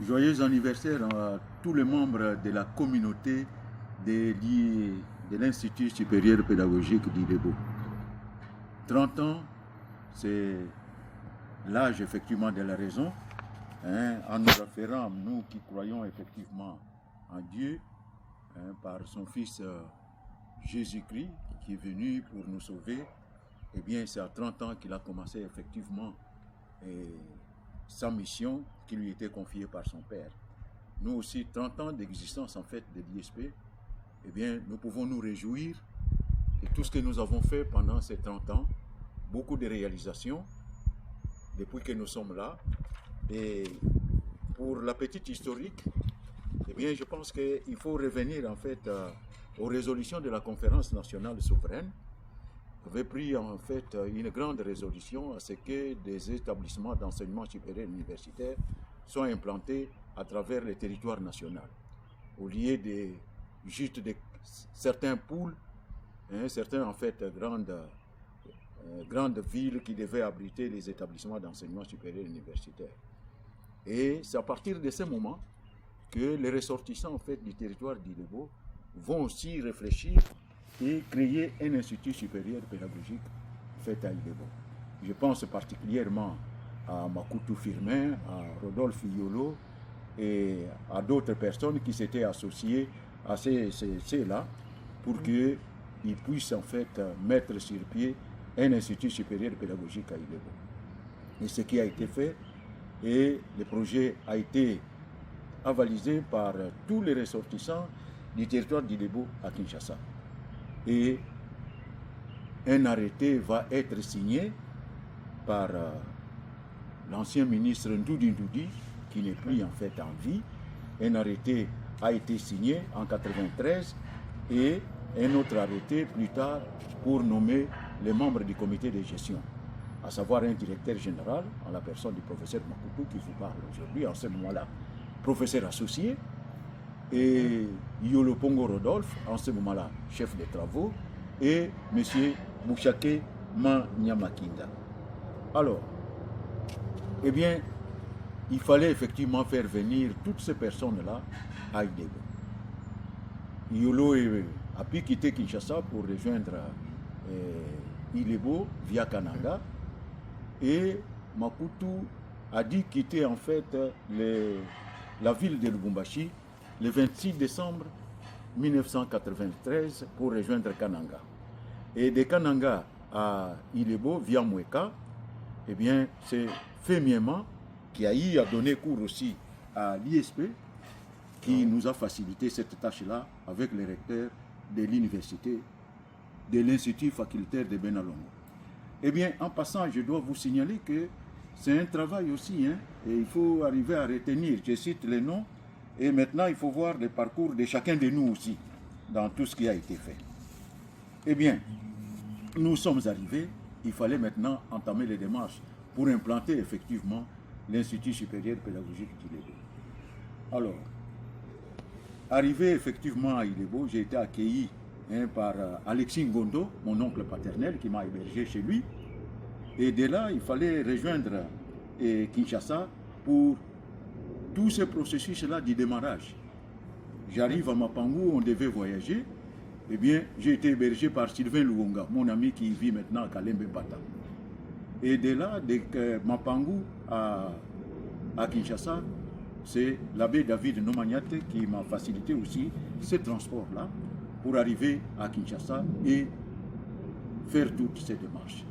Joyeux anniversaire à tous les membres de la communauté de l'Institut supérieur pédagogique d'Idebo. 30 ans, c'est l'âge effectivement de la raison, en nous référant, nous qui croyons effectivement en Dieu, par son Fils Jésus-Christ qui est venu pour nous sauver. Eh bien, c'est à 30 ans qu'il a commencé effectivement sa mission qui lui était confiée par son Père. Nous aussi, 30 ans d'existence en fait de l'ISP, eh bien, nous pouvons nous réjouir de tout ce que nous avons fait pendant ces 30 ans, beaucoup de réalisations depuis que nous sommes là. Et pour la petite historique, eh bien, je pense qu'il faut revenir en fait aux résolutions de la conférence nationale souveraine. Avait pris en fait une grande résolution à ce que des établissements d'enseignement supérieur universitaire soient implantés à travers le territoire national. Au lieu de juste de certains pôles, certaines en fait grandes villes qui devaient abriter les établissements d'enseignement supérieur universitaire. Et c'est à partir de ce moment que les ressortissants en fait du territoire d'Idebo vont aussi réfléchir et créer un institut supérieur pédagogique fait à Idebo. Je pense particulièrement à Makutu Firmin, à Rodolphe Yolo et à d'autres personnes qui s'étaient associées à ces-là pour qu'ils puissent en fait mettre sur pied un institut supérieur pédagogique à Idebo. Et ce qui a été fait, et le projet a été avalisé par tous les ressortissants du territoire d'Idebo à Kinshasa. Et un arrêté va être signé par l'ancien ministre Ndoudi Ndoudi, qui n'est plus en fait en vie. Un arrêté a été signé en 1993 et un autre arrêté plus tard pour nommer les membres du comité de gestion, à savoir un directeur général, en la personne du professeur Makutu qui vous parle aujourd'hui, en ce moment-là, professeur associé, et Yolo Pongo Rodolphe, en ce moment-là, chef des travaux, et M. Bouchake Manyamakinda. Alors, eh bien, il fallait effectivement faire venir toutes ces personnes-là à Idebo. Yolo a pu quitter Kinshasa pour rejoindre Idebo via Kananga, et Makutu a dû quitter en fait la ville de Lubumbashi le 26 décembre 1993 pour rejoindre Kananga. Et de Kananga à Idebo via Mweka, eh bien, c'est Fémiement qui a eu à donner cours aussi à l'ISP qui nous a facilité cette tâche-là avec le recteur de l'université, de l'Institut facultaire de Benalongo. Eh bien, en passant, je dois vous signaler que c'est un travail aussi, et il faut arriver à retenir, je cite les noms, et maintenant il faut voir le parcours de chacun de nous aussi, dans tout ce qui a été fait. Eh bien, nous sommes arrivés, il fallait maintenant entamer les démarches pour implanter effectivement l'Institut supérieur pédagogique d'Idebo. Alors, arrivé effectivement à Idebo, j'ai été accueilli par Alexis Ngondo, mon oncle paternel, qui m'a hébergé chez lui. Et de là, il fallait rejoindre Kinshasa pour tout ce processus-là du démarrage. J'arrive à Mapangu, on devait voyager. Eh bien, j'ai été hébergé par Sylvain Luonga, mon ami qui vit maintenant à Kalembe Bata. Et de là, de Mapangu à Kinshasa, c'est l'abbé David Nomaniate qui m'a facilité aussi ce transport-là pour arriver à Kinshasa et faire toutes ces démarches.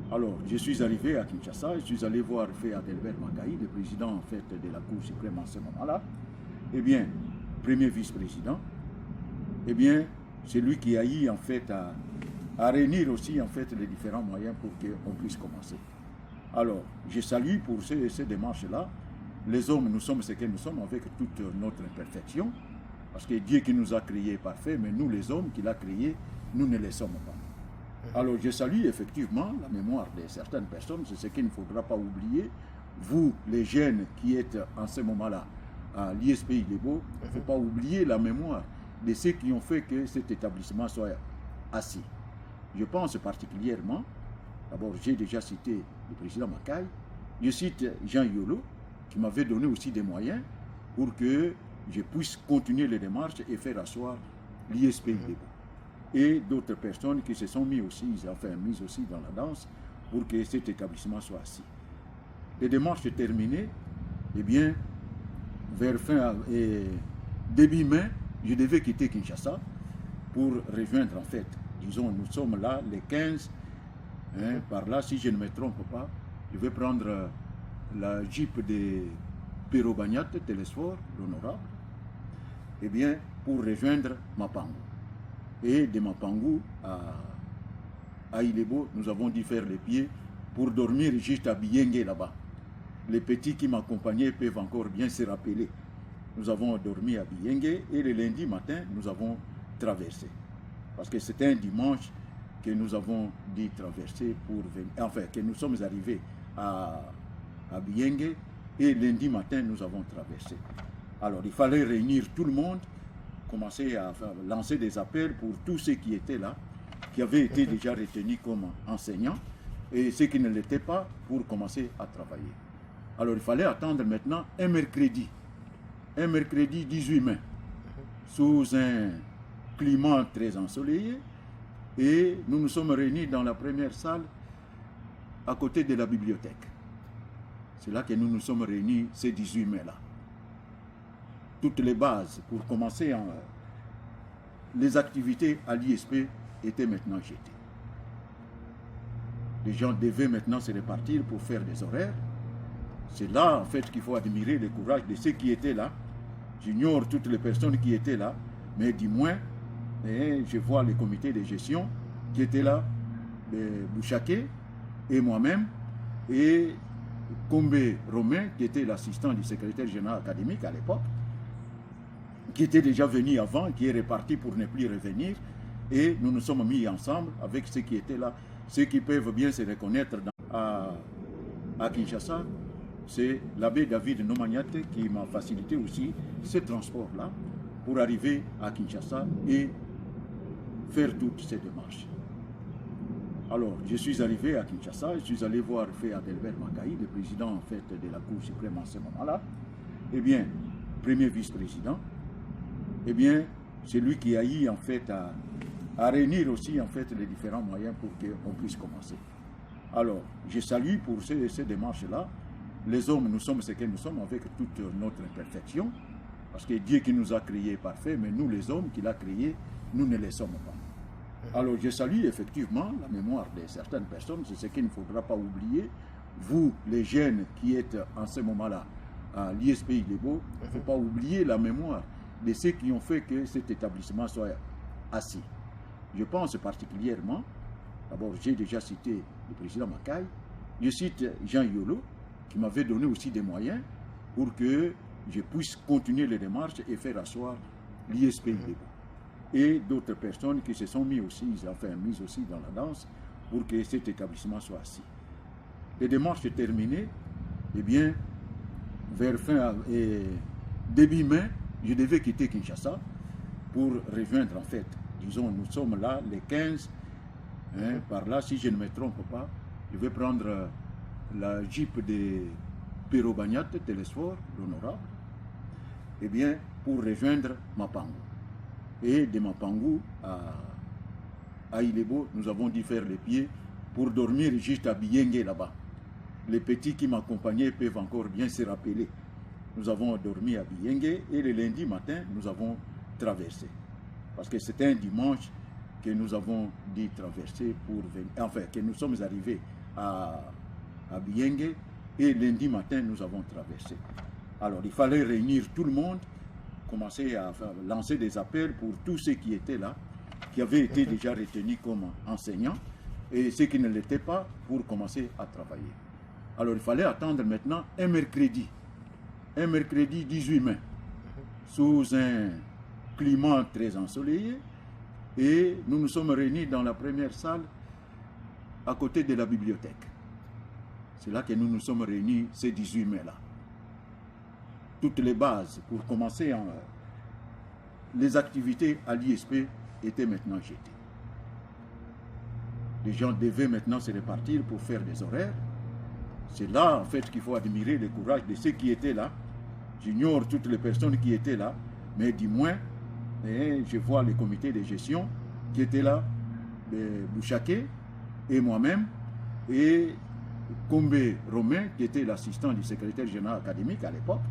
Alors, je suis arrivé à Kinshasa, je suis allé voir Fé Adelbert Makaï, le président en fait de la Cour suprême en ce moment-là. Eh bien, premier vice-président, eh bien, c'est lui qui a eu en fait à réunir aussi en fait les différents moyens pour qu'on puisse commencer. Alors, je salue pour ces démarches-là. Les hommes, nous sommes ce que nous sommes avec toute notre imperfection, parce que Dieu qui nous a créés est parfait, mais nous les hommes qu'il a créés, nous ne les sommes pas. Alors je salue effectivement la mémoire de certaines personnes, c'est ce qu'il ne faudra pas oublier. Vous, les jeunes qui êtes en ce moment-là à l'ISP Idebo, il ne faut pas oublier la mémoire de ceux qui ont fait que cet établissement soit assis. Je pense particulièrement, d'abord j'ai déjà cité le président Makaï, je cite Jean Yolo, qui m'avait donné aussi des moyens pour que je puisse continuer les démarches et faire asseoir l'ISP Ilebo. Et d'autres personnes qui se sont mises aussi dans la danse pour que cet établissement soit assis. Les démarches terminées, eh bien, vers fin et début mai, je devais quitter Kinshasa pour rejoindre, en fait, disons, nous sommes là les 15, par là, si je ne me trompe pas, je vais prendre la Jeep de Pérobagnat, Télésphore, l'honorable, eh bien, pour rejoindre Mapangu. Et de Mapangu à Ilebo, nous avons dû faire les pieds pour dormir juste à Biengue là-bas. Les petits qui m'accompagnaient peuvent encore bien se rappeler. Nous avons dormi à Biengue et le lundi matin, nous avons traversé. Parce que c'était un dimanche que nous avons dû traverser pour venir, enfin, que nous sommes arrivés à Biengue et lundi matin, nous avons traversé. Alors, il fallait réunir tout le monde, commencer à lancer des appels pour tous ceux qui étaient là, qui avaient été déjà retenus comme enseignants, et ceux qui ne l'étaient pas pour commencer à travailler. Alors, il fallait attendre maintenant un mercredi 18 mai, sous un climat très ensoleillé, et nous nous sommes réunis dans la première salle à côté de la bibliothèque. C'est là que nous nous sommes réunis ce 18 mai-là. Toutes les bases pour commencer les activités à l'ISP étaient maintenant jetées. Les gens devaient maintenant se répartir pour faire des horaires. C'est là, en fait, qu'il faut admirer le courage de ceux qui étaient là. J'ignore toutes les personnes qui étaient là, mais du moins, je vois le comité de gestion qui était là, Bouchaké et moi-même, et Combé Romain, qui était l'assistant du secrétaire général académique à l'époque, qui était déjà venu avant, qui est reparti pour ne plus revenir, et nous nous sommes mis ensemble avec ceux qui étaient là, ceux qui peuvent bien se reconnaître à Kinshasa. C'est l'abbé David Nomaniate qui m'a facilité aussi ce transport-là pour arriver à Kinshasa et faire toutes ces démarches. Alors, je suis arrivé à Kinshasa, je suis allé voir Fé Adelbert Makaï, le président en fait de la Cour suprême en ce moment-là. Eh bien, premier vice-président, eh bien, c'est lui qui a eu en fait à réunir aussi en fait les différents moyens pour qu'on puisse commencer. Alors, je salue pour ces démarches-là. Les hommes, nous sommes ce que nous sommes avec toute notre imperfection, parce que Dieu qui nous a créés parfaits, mais nous les hommes qu'il a créés, nous ne les sommes pas. Alors je salue effectivement la mémoire de certaines personnes, c'est ce qu'il ne faudra pas oublier. Vous, les jeunes qui êtes en ce moment-là à l'ISP Ilebo, il ne faut pas oublier la mémoire de ceux qui ont fait que cet établissement soit assis. Je pense particulièrement, d'abord j'ai déjà cité le président Makaï, je cite Jean Yolo, qui m'avait donné aussi des moyens pour que je puisse continuer les démarches et faire asseoir l'ISP Ilebo. Et d'autres personnes qui se sont mises aussi dans la danse pour que cet établissement soit assis. Les démarches terminées, eh bien, vers fin et début mai, je devais quitter Kinshasa pour rejoindre, en fait, disons, nous sommes là les 15, par là, si je ne me trompe pas, je vais prendre la Jeep de Pérobagnat, Télésphore, l'honorable, eh bien, pour rejoindre Mapangu. Et de Mapangu à Ilebo, nous avons dû faire les pieds pour dormir juste à Biengue là-bas. Les petits qui m'accompagnaient peuvent encore bien se rappeler. Nous avons dormi à Biengue et le lundi matin, nous avons traversé. Parce que c'était un dimanche que nous avons dû traverser pour venir, enfin, que nous sommes arrivés à Biengue et lundi matin, nous avons traversé. Alors, il fallait réunir tout le monde, commencer à lancer des appels pour tous ceux qui étaient là, qui avaient été déjà retenus comme enseignants, et ceux qui ne l'étaient pas pour commencer à travailler. Alors il fallait attendre maintenant un mercredi 18 mai, sous un climat très ensoleillé, et nous nous sommes réunis dans la première salle à côté de la bibliothèque. C'est là que nous nous sommes réunis ce 18 mai-là. Toutes les bases pour commencer les activités à l'ISP étaient maintenant jetées. Les gens devaient maintenant se répartir pour faire des horaires. C'est là, en fait, qu'il faut admirer le courage de ceux qui étaient là. J'ignore toutes les personnes qui étaient là, mais du moins, je vois le comité de gestion qui était là, Bouchaké et moi-même, et Kombe Romain, qui était l'assistant du secrétaire général académique à l'époque,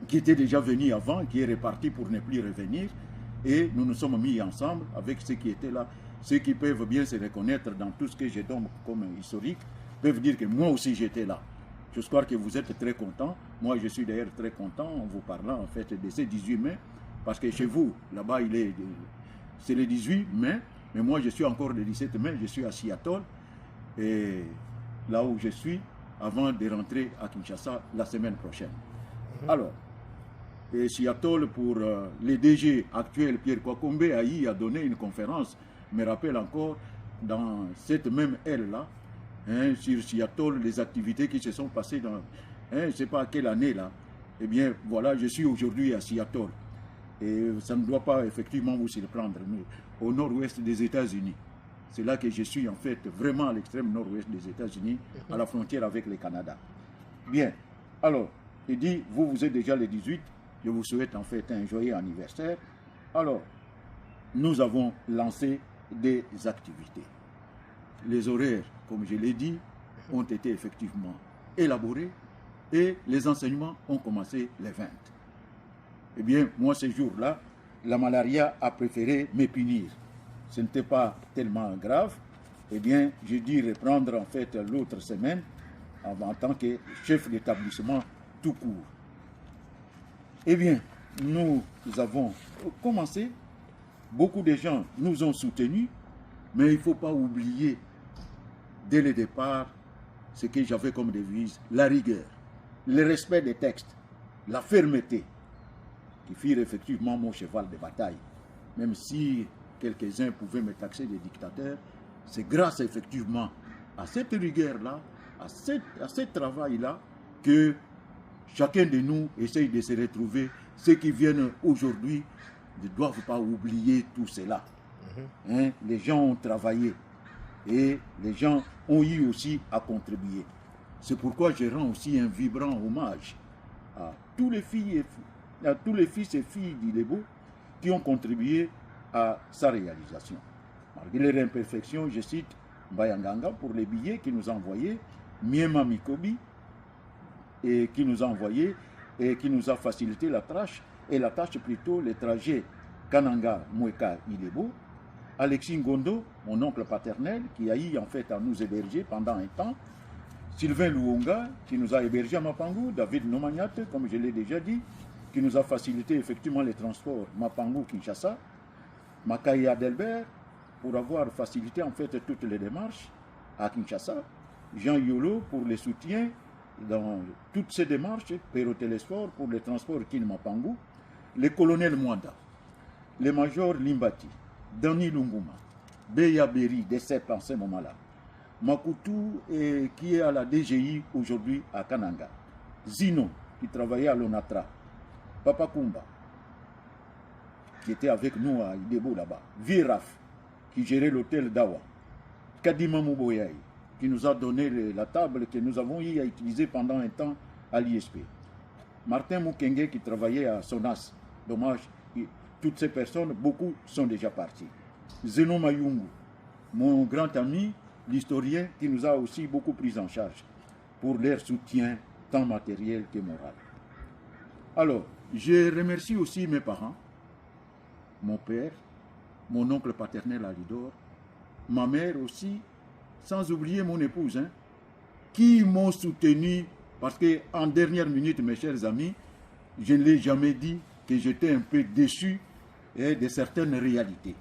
qui était déjà venu avant, qui est reparti pour ne plus revenir, et nous nous sommes mis ensemble avec ceux qui étaient là. Ceux qui peuvent bien se reconnaître dans tout ce que je donne comme historique, peuvent dire que moi aussi j'étais là. J'espère que vous êtes très contents. Moi, je suis d'ailleurs très content en vous parlant en fait de ce 18 mai, parce que chez vous, là-bas, c'est le 18 mai, mais moi, je suis encore le 17 mai, je suis à Seattle, et là où je suis, avant de rentrer à Kinshasa la semaine prochaine. Alors, et Seattle, pour le DG actuel, Pierre Kwakombe, a donné une conférence, je me rappelle encore, dans cette même aile-là, sur Seattle, les activités qui se sont passées dans, je ne sais pas à quelle année là, eh bien voilà, je suis aujourd'hui à Seattle. Et ça ne doit pas effectivement vous surprendre, mais au nord-ouest des États-Unis. C'est là que je suis en fait vraiment à l'extrême nord-ouest des États-Unis, à la frontière avec le Canada. Bien, alors, il dit, vous êtes déjà le 18, je vous souhaite en fait un joyeux anniversaire. Alors, nous avons lancé des activités. Les horaires, comme je l'ai dit, ont été effectivement élaborés et les enseignements ont commencé les 20. Eh bien, moi, ce jour-là, la malaria a préféré me punir. Ce n'était pas tellement grave. Eh bien, j'ai dû reprendre en fait l'autre semaine en tant que chef d'établissement tout court. Eh bien, nous avons commencé. Beaucoup de gens nous ont soutenus, mais il ne faut pas oublier dès le départ ce que j'avais comme devise, la rigueur, le respect des textes, la fermeté, qui firent effectivement mon cheval de bataille. Même si quelques-uns pouvaient me taxer de dictateur, c'est grâce effectivement à cette rigueur-là, à ce travail-là, que chacun de nous essaye de se retrouver. Ceux qui viennent aujourd'hui ne doivent pas oublier tout cela. Les gens ont travaillé et les gens ont eu aussi à contribuer. C'est pourquoi je rends aussi un vibrant hommage à tous les fils et filles d'Ilebo qui ont contribué à sa réalisation. Malgré les imperfections, je cite Bayanganga pour les billets qu'il nous a envoyés, Miema Mikobi, et qui nous a envoyé et qui nous a facilité la tâche plutôt, le trajet Kananga Mweka Ilebo, Alexis Ngondo, mon oncle paternel, qui a eu en fait à nous héberger pendant un temps, Sylvain Louonga, qui nous a hébergés à Mapangu, David Nomaniat, comme je l'ai déjà dit, qui nous a facilité effectivement les transports Mapangu-Kinshasa, Makai Adelbert, pour avoir facilité en fait toutes les démarches à Kinshasa, Jean Yolo pour les soutiens dans toutes ces démarches, Perotélesport pour les transports Kin-Mapangu, le colonel Mwanda, le major Limbati, Dani Lunguma, Beya Beri, décède en ce moment-là, Makutu, qui est à la DGI aujourd'hui à Kananga, Zino, qui travaillait à l'ONATRA, Papa Kumba, qui était avec nous à Idebo là-bas, Viraf, qui gérait l'hôtel d'Awa, Kadima Mouboyaï, qui nous a donné la table que nous avons eu à utiliser pendant un temps à l'ISP. Martin Mukenge, qui travaillait à Sonas, dommage, toutes ces personnes, beaucoup sont déjà partis. Zeno Mayungu, mon grand ami, l'historien, qui nous a aussi beaucoup pris en charge pour leur soutien, tant matériel que moral. Alors, je remercie aussi mes parents, mon père, mon oncle paternel Alidor, ma mère aussi, sans oublier mon épouse, qui m'ont soutenu, parce qu'en dernière minute, mes chers amis, je ne l'ai jamais dit que j'étais un peu déçu de certaines réalités.